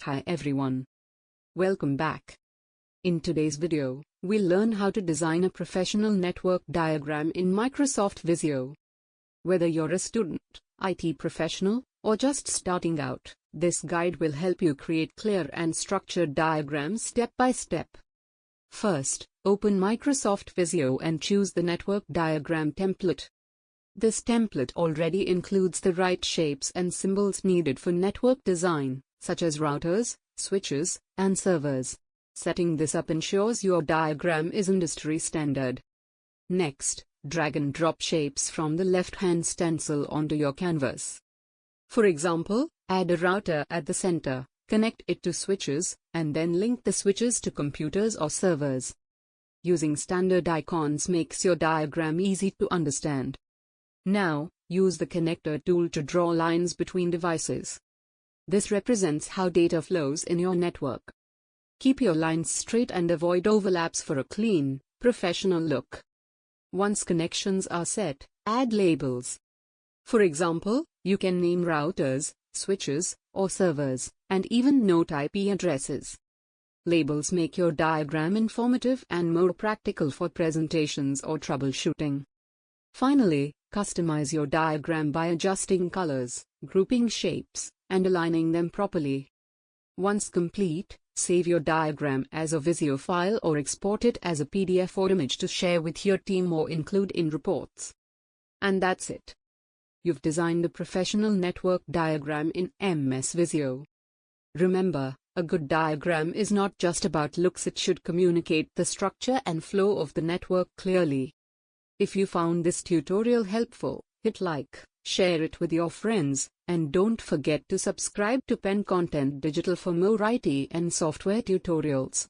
Hi everyone. Welcome back. In today's video, we'll learn how to design a professional network diagram in Microsoft Visio. Whether you're a student, IT professional, or just starting out, this guide will help you create clear and structured diagrams step by step. First, open Microsoft Visio and choose the network diagram template. This template already includes the right shapes and symbols needed for network design, such as routers, switches, and servers. Setting this up ensures your diagram is industry standard. Next, drag and drop shapes from the left-hand stencil onto your canvas. For example, add a router at the center, connect it to switches, and then link the switches to computers or servers. Using standard icons makes your diagram easy to understand. Now, use the connector tool to draw lines between devices. This represents how data flows in your network. Keep your lines straight and avoid overlaps for a clean, professional look. Once connections are set, add labels. For example, you can name routers, switches, or servers, and even note IP addresses. Labels make your diagram informative and more practical for presentations or troubleshooting. Finally, customize your diagram by adjusting colors, grouping shapes, and aligning them properly. Once complete, save your diagram as a Visio file or export it as a PDF or image to share with your team or include in reports. And that's it. You've designed a professional network diagram in MS Visio. Remember, a good diagram is not just about looks, it should communicate the structure and flow of the network clearly. If you found this tutorial helpful, hit like, share it with your friends, and don't forget to subscribe to Pen Content Digital for more IT and software tutorials.